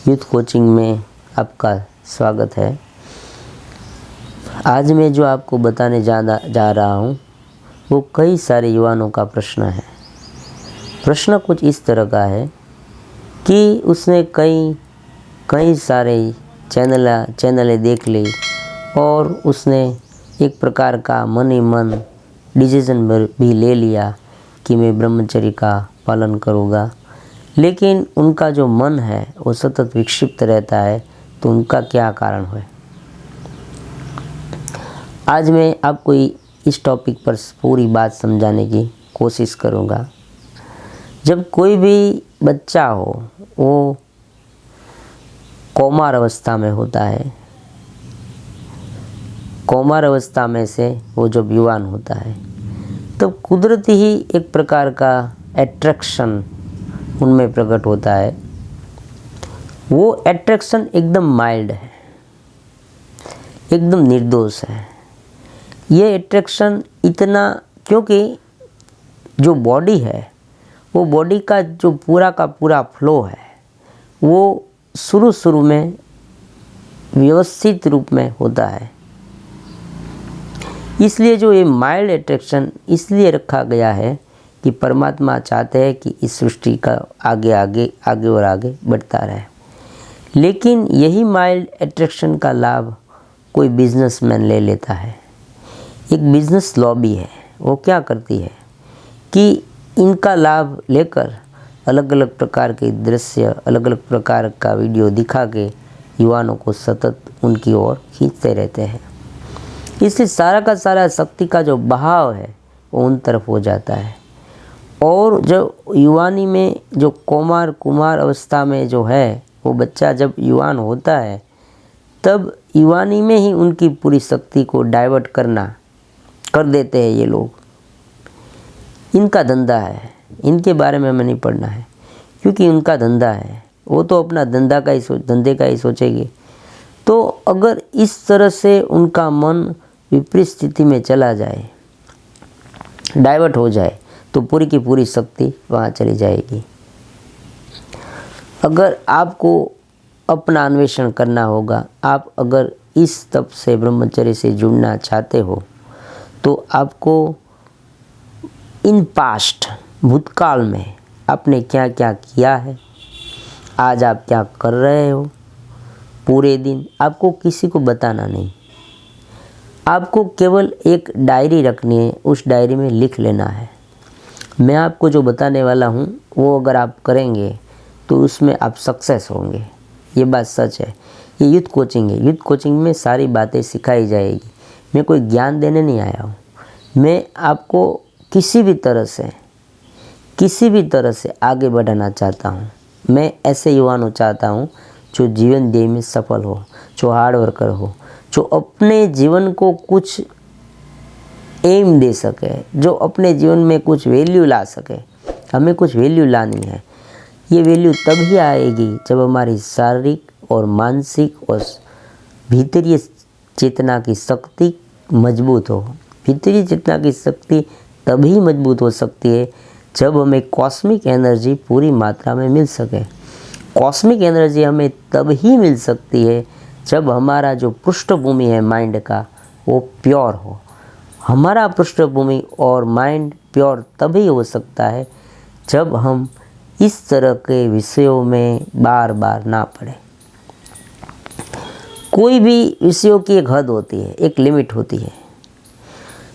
Youth coaching में आपका स्वागत है। आज मैं जो आपको बताने जा रहा हूँ वो कई सारे युवाओं का प्रश्न है। प्रश्न कुछ इस तरह का है कि उसने कई सारे चैनलें देख ली और उसने एक प्रकार का मन ही मन डिसीजन भी ले लिया कि मैं ब्रह्मचर्य का पालन करूँगा, लेकिन उनका जो मन है वो सतत विक्षिप्त रहता है। तो उनका क्या कारण है, आज मैं आपको इस टॉपिक पर पूरी बात समझाने की कोशिश करूँगा। जब कोई भी बच्चा हो वो कौमार अवस्था में होता है, कौमार अवस्था में से वो जब युवान होता है तो कुदरती ही एक प्रकार का एट्रैक्शन उनमें प्रकट होता है। वो एट्रैक्शन एकदम माइल्ड है, एकदम निर्दोष है। ये एट्रैक्शन इतना, क्योंकि जो बॉडी है वो बॉडी का जो पूरा का पूरा फ्लो है वो शुरू में व्यवस्थित रूप में होता है। इसलिए जो ये माइल्ड एट्रैक्शन इसलिए रखा गया है कि परमात्मा चाहते हैं कि इस सृष्टि का आगे और आगे बढ़ता रहे। लेकिन यही माइल्ड एट्रैक्शन का लाभ कोई बिजनेसमैन ले लेता है। एक बिजनेस लॉबी है, वो क्या करती है कि इनका लाभ लेकर अलग अलग प्रकार के दृश्य, अलग अलग प्रकार का वीडियो दिखा के युवाओं को सतत उनकी ओर खींचते रहते हैं। इससे सारा का सारा शक्ति का जो बहाव है वो उन तरफ हो जाता है। और जो युवानी में जो कुमार अवस्था में जो है वो बच्चा जब युवान होता है तब युवानी में ही उनकी पूरी शक्ति को डाइवर्ट कर देते हैं ये लोग। इनका धंधा है, इनके बारे में हमें नहीं पढ़ना है, क्योंकि उनका धंधा है। वो तो अपना धंधे का ही सोचेगी। तो अगर इस तरह से उनका मन विपरीत स्थिति में चला जाए, डाइवर्ट हो जाए, तो पूरी की पूरी शक्ति वहाँ चली जाएगी। अगर आपको अपना अन्वेषण करना होगा, आप अगर इस तप से, ब्रह्मचर्य से जुड़ना चाहते हो, तो आपको इन पास्ट, भूतकाल में आपने क्या क्या किया है, आज आप क्या कर रहे हो, पूरे दिन आपको किसी को बताना नहीं। आपको केवल एक डायरी रखनी है, उस डायरी में लिख लेना है। मैं आपको जो बताने वाला हूँ वो अगर आप करेंगे तो उसमें आप सक्सेस होंगे। ये बात सच है। ये यूथ कोचिंग है, यूथ कोचिंग में सारी बातें सिखाई जाएगी। मैं कोई ज्ञान देने नहीं आया हूँ। मैं आपको किसी भी तरह से आगे बढ़ाना चाहता हूँ। मैं ऐसे युवाओं चाहता हूँ जो जीवन ध्येय में सफल हो, जो हार्ड वर्कर हो, जो अपने जीवन को कुछ एम दे सके, जो अपने जीवन में कुछ वैल्यू ला सके। हमें कुछ वैल्यू लानी है। ये वैल्यू तभी आएगी जब हमारी शारीरिक और मानसिक और भीतरी चेतना की शक्ति मजबूत हो। भीतरी चेतना की शक्ति तभी मजबूत हो सकती है जब हमें कॉस्मिक एनर्जी पूरी मात्रा में मिल सके। कॉस्मिक एनर्जी हमें तभी मिल सकती है जब हमारा जो पृष्ठभूमि है माइंड का वो प्योर हो। हमारा पृष्ठभूमि और माइंड प्योर तभी हो सकता है जब हम इस तरह के विषयों में बार बार ना पढ़ें। कोई भी विषयों की एक हद होती है, एक लिमिट होती है।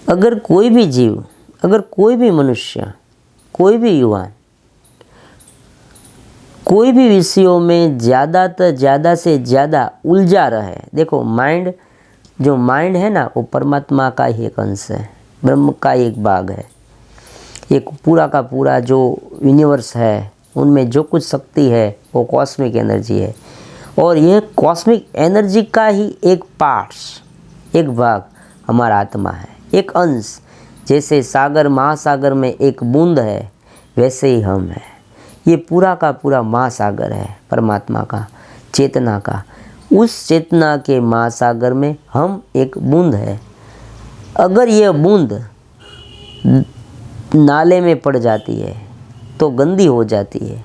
अगर कोई भी जीव, अगर कोई भी मनुष्य, कोई भी युवा कोई भी विषयों में ज़्यादा से ज़्यादा उलझा रहे। देखो, जो माइंड है ना, वो परमात्मा का ही एक अंश है, ब्रह्म का ही एक भाग है। एक पूरा का पूरा जो यूनिवर्स है उनमें जो कुछ शक्ति है वो कॉस्मिक एनर्जी है। और यह कॉस्मिक एनर्जी का ही एक पार्ट्स, एक भाग हमारा आत्मा है, एक अंश। जैसे सागर, महासागर में एक बूंद है, वैसे ही हम हैं। ये पूरा का पूरा महासागर है परमात्मा का, चेतना का। उस चेतना के महासागर में हम एक बूंद है। अगर यह बूंद नाले में पड़ जाती है तो गंदी हो जाती है,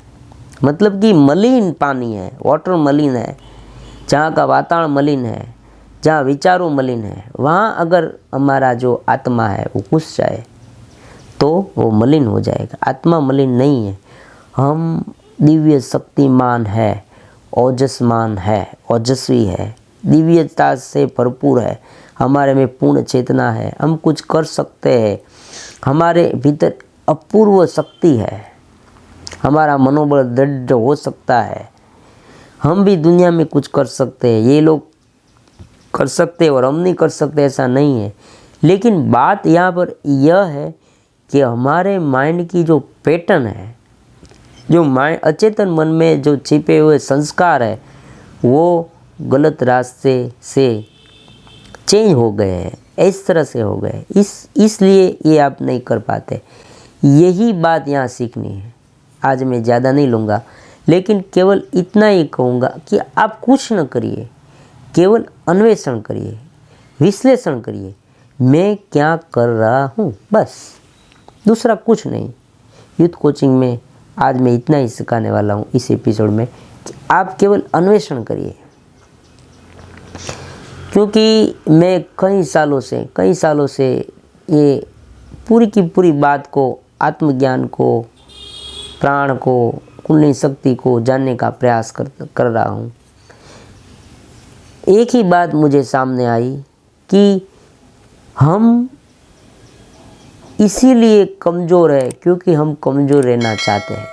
मतलब कि मलिन पानी है, वाटर मलिन है, जहाँ का वातावरण मलिन है, जहाँ विचारों मलिन है, वहाँ अगर हमारा जो आत्मा है वो घुस जाए तो वो मलिन हो जाएगा। आत्मा मलिन नहीं है, हम दिव्य शक्तिमान है, ओजस्मान है, ओजस्वी है, दिव्यता से भरपूर है, हमारे में पूर्ण चेतना है, हम कुछ कर सकते हैं, हमारे भीतर अपूर्व शक्ति है, हमारा मनोबल दृढ़ हो सकता है, हम भी दुनिया में कुछ कर सकते हैं। ये लोग कर सकते और हम नहीं कर सकते ऐसा नहीं है। लेकिन बात यहाँ पर यह है कि हमारे माइंड की जो पैटर्न है, जो माइंड अचेतन मन में जो छिपे हुए संस्कार है, वो गलत रास्ते से चेंज हो गए हैं, इस तरह से हो गए, इसलिए ये आप नहीं कर पाते। यही बात यहाँ सीखनी है। आज मैं ज़्यादा नहीं लूँगा, लेकिन केवल इतना ही कहूँगा कि आप कुछ न करिए, केवल अन्वेषण करिए, विश्लेषण करिए, मैं क्या कर रहा हूँ, बस, दूसरा कुछ नहीं। यूथ कोचिंग में आज मैं इतना ही सिखाने वाला हूँ इस एपिसोड में कि आप केवल अन्वेषण करिए। क्योंकि मैं कई सालों से ये पूरी की पूरी बात को, आत्मज्ञान को, प्राण को, कुंडलिनी शक्ति को जानने का प्रयास कर रहा हूँ। एक ही बात मुझे सामने आई कि हम इसीलिए कमज़ोर है क्योंकि हम कमज़ोर रहना चाहते हैं।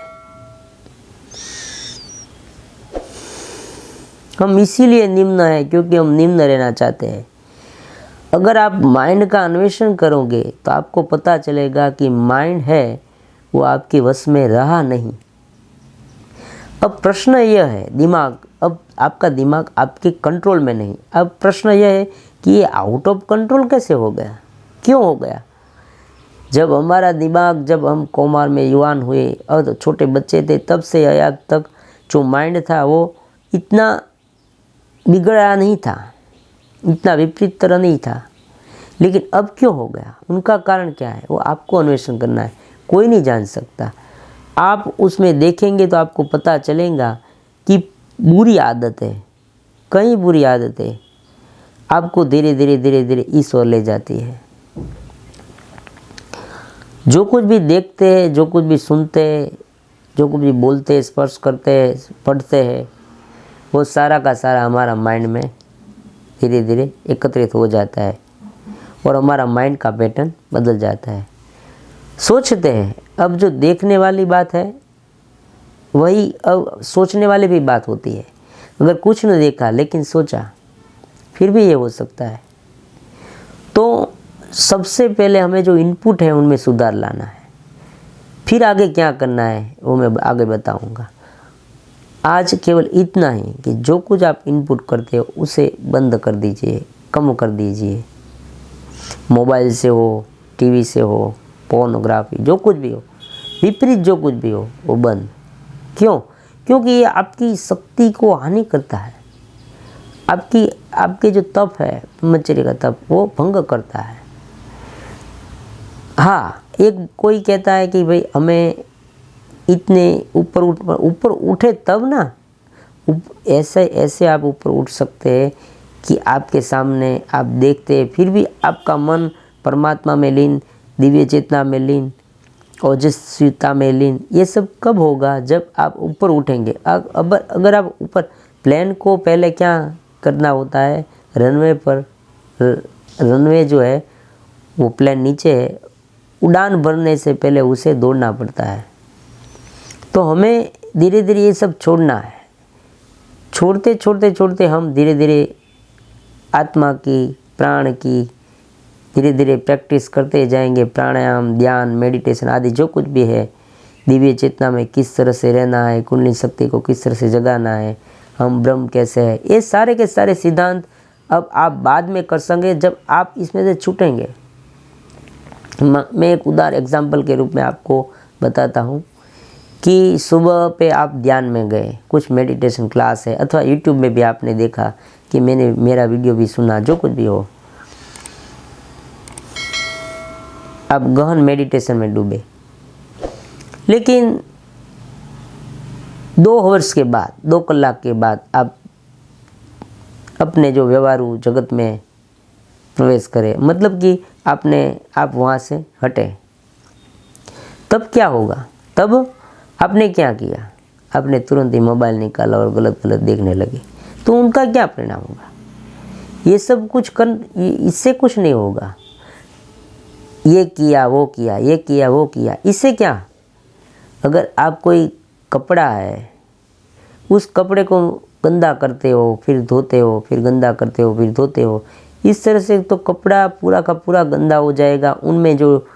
हम इसीलिए निम्न है क्योंकि हम निम्न रहना चाहते हैं। अगर आप माइंड का अन्वेषण करोगे तो आपको पता चलेगा कि माइंड है वो आपके वश में रहा नहीं। अब प्रश्न यह है, दिमाग, अब आपका दिमाग आपके कंट्रोल में नहीं। अब प्रश्न यह है कि ये आउट ऑफ कंट्रोल कैसे हो गया, क्यों हो गया? जब हमारा दिमाग, जब हम कौमार में युवान हुए और तो छोटे बच्चे थे, तब से आज तक जो माइंड था वो इतना बिगड़ा नहीं था, इतना विपरीत तरह नहीं था। लेकिन अब क्यों हो गया, उनका कारण क्या है, वो आपको अन्वेषण करना है, कोई नहीं जान सकता। आप उसमें देखेंगे तो आपको पता चलेगा कि बुरी आदत है, कई बुरी आदतें आपको धीरे धीरे इस ओर ले जाती है। जो कुछ भी देखते हैं, जो कुछ भी सुनते हैं, जो कुछ भी बोलते हैं, स्पर्श करते हैं, पढ़ते हैं, वो सारा का सारा हमारा माइंड में धीरे धीरे एकत्रित हो जाता है और हमारा माइंड का पैटर्न बदल जाता है। सोचते हैं, अब जो देखने वाली बात है वही अब सोचने वाली भी बात होती है। अगर कुछ न देखा लेकिन सोचा, फिर भी ये हो सकता है। तो सबसे पहले हमें जो इनपुट है उनमें सुधार लाना है, फिर आगे क्या करना है वो मैं आगे बताऊंगा। आज केवल इतना ही कि जो कुछ आप इनपुट करते हो उसे बंद कर दीजिए, कम कर दीजिए। मोबाइल से हो, टीवी से हो, पोर्नोग्राफी, जो कुछ भी हो, विपरीत जो कुछ भी हो, वो बंद। क्यों? क्योंकि ये आपकी शक्ति को हानि करता है। आपके जो तप है, ब्रह्मचर्य का तप, वो भंग करता है। हाँ, एक कोई कहता है कि भाई हमें इतने ऊपर उठे तब ना, ऐसे आप ऊपर उठ सकते हैं कि आपके सामने आप देखते हैं, फिर भी आपका मन परमात्मा में लीन, दिव्य चेतना में लीन, ओजस्विता में लीन। ये सब कब होगा? जब आप ऊपर उठेंगे। अगर आप ऊपर, प्लेन को पहले क्या करना होता है, रनवे जो है वो प्लेन नीचे है, उड़ान भरने से पहले उसे दौड़ना पड़ता है। तो हमें धीरे धीरे ये सब छोड़ना है। छोड़ते हम धीरे धीरे आत्मा की, प्राण की धीरे धीरे प्रैक्टिस करते जाएंगे। प्राणायाम, ध्यान, मेडिटेशन आदि जो कुछ भी है, दिव्य चेतना में किस तरह से रहना है, कुंडलिनी शक्ति को किस तरह से जगाना है, हम ब्रह्म कैसे है, ये सारे के सारे सिद्धांत अब आप बाद में कर सकेंगे जब आप इसमें से छूटेंगे। मैं एक उदाहरण एग्जाम्पल के रूप में आपको बताता हूँ कि सुबह पे आप ध्यान में गए, कुछ मेडिटेशन क्लास है, अथवा यूट्यूब में भी आपने देखा कि मैंने मेरा वीडियो भी सुना, जो कुछ भी हो, आप गहन मेडिटेशन में डूबे। लेकिन 2 आवर्स के बाद, 2 कलाक के बाद आप अपने जो व्यवहारू जगत में प्रवेश करें, मतलब कि आप वहाँ से हटे, तब क्या होगा? तब आपने क्या किया? आपने तुरंत ही मोबाइल निकाला और गलत गलत देखने लगे, तो उनका क्या परिणाम होगा? ये सब कुछ इससे कुछ नहीं होगा। ये किया वो किया, ये किया वो किया, इससे क्या? अगर आप कोई कपड़ा है, उस कपड़े को गंदा करते हो, फिर धोते हो, फिर गंदा करते हो, फिर धोते हो, इस तरह से तो कपड़ा पूरा का पूरा गंदा हो जाएगा, उनमें जो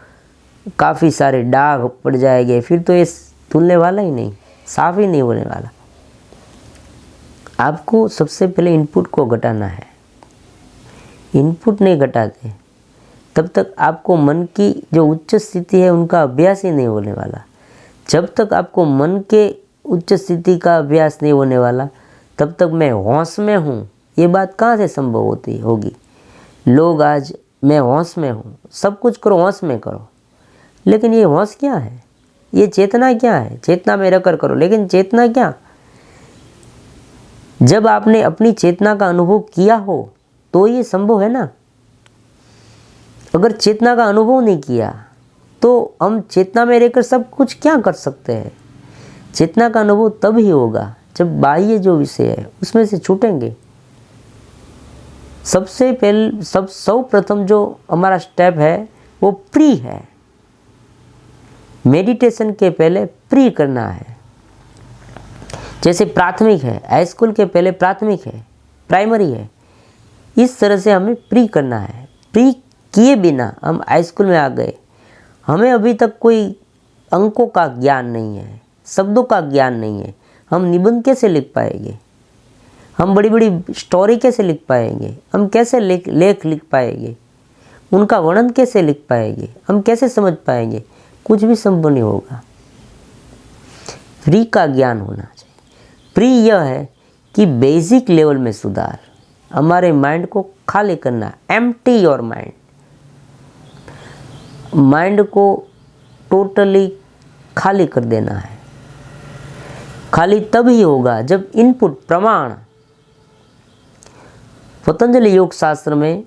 काफ़ी सारे दाग पड़ जाएंगे, फिर तो ये धुलने वाला ही नहीं, साफ ही नहीं होने वाला। आपको सबसे पहले इनपुट को घटाना है। इनपुट नहीं घटाते तब तक आपको मन की जो उच्च स्थिति है उनका अभ्यास ही नहीं होने वाला। जब तक आपको मन के उच्च स्थिति का अभ्यास नहीं होने वाला, तब तक मैं होश में हूँ, ये बात कहाँ से संभव होगी? लोग आज मैं होश में हूँ, सब कुछ करो, होश में करो, लेकिन ये होश क्या है? ये चेतना क्या है? चेतना में रखकर करो, लेकिन चेतना क्या? जब आपने अपनी चेतना का अनुभव किया हो तो ये संभव है ना। अगर चेतना का अनुभव नहीं किया तो हम चेतना में रहकर सब कुछ क्या कर सकते हैं? चेतना का अनुभव तब ही होगा जब बाह्य जो विषय है उसमें से छूटेंगे। सबसे पहले सौ प्रथम जो हमारा स्टेप है वो प्री है। मेडिटेशन के पहले प्री करना है। जैसे प्राथमिक है, हाई स्कूल के पहले प्राथमिक है, प्राइमरी है, इस तरह से हमें प्री करना है। प्री किए बिना हम हाई स्कूल में आ गए, हमें अभी तक कोई अंकों का ज्ञान नहीं है, शब्दों का ज्ञान नहीं है, हम निबंध कैसे लिख पाएंगे? हम बड़ी बड़ी स्टोरी कैसे लिख पाएंगे? हम कैसे लेख लिख पाएंगे? उनका वर्णन कैसे लिख पाएंगे? हम कैसे समझ पाएंगे? कुछ भी संभव नहीं होगा। प्री का ज्ञान होना चाहिए। प्री यह है कि बेसिक लेवल में सुधार, हमारे माइंड को खाली करना, एम्प्टी योर माइंड। माइंड को टोटली खाली कर देना है। खाली तब ही होगा जब इनपुट प्रमाण, पतंजलि योग शास्त्र में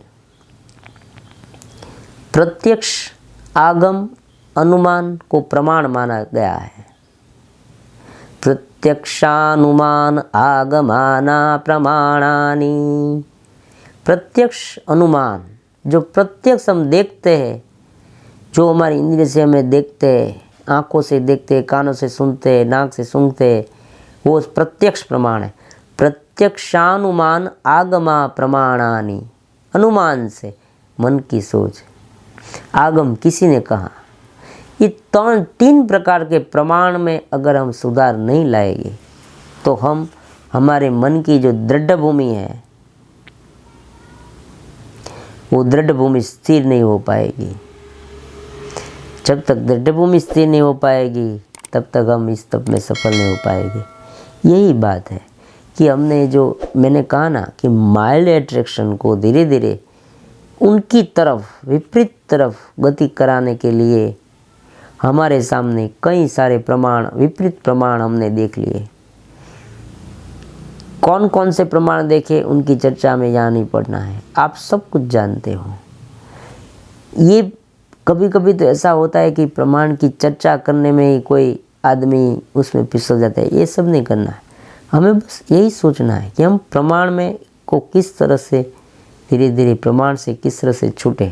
प्रत्यक्ष आगम अनुमान को प्रमाण माना गया है। प्रत्यक्षानुमान आगमाना प्रमाणानि। प्रत्यक्ष अनुमान, जो प्रत्यक्ष हम देखते हैं, जो हमारी इंद्रिय से हमें देखते हैं, आँखों से देखते हैं, कानों से सुनते हैं, नाक से सूंघते हैं, वो प्रत्यक्ष प्रमाण है। प्रत्यक्षानुमान आगमा प्रमाणानि। अनुमान से मन की सोच, आगम किसी ने कहा, ये 3 प्रकार के प्रमाण में अगर हम सुधार नहीं लाएंगे तो हम हमारे मन की जो दृढ़ भूमि है वो दृढ़ भूमि स्थिर नहीं हो पाएगी। जब तक दृढ़ भूमि स्थिर नहीं हो पाएगी तब तक हम इस तप में सफल नहीं हो पाएंगे। यही बात है कि हमने जो मैंने कहा ना कि माइल्ड अट्रैक्शन को धीरे धीरे उनकी तरफ, विपरीत तरफ गति कराने के लिए हमारे सामने कई सारे प्रमाण, विपरीत प्रमाण हमने देख लिए। कौन कौन से प्रमाण देखे उनकी चर्चा में यहाँ नहीं पड़ना है, आप सब कुछ जानते हो। ये कभी कभी तो ऐसा होता है कि प्रमाण की चर्चा करने में ही कोई आदमी उसमें फिसल जाता है। ये सब नहीं करना है, हमें बस यही सोचना है कि हम प्रमाण में को किस तरह से धीरे धीरे प्रमाण से किस तरह से छूटें।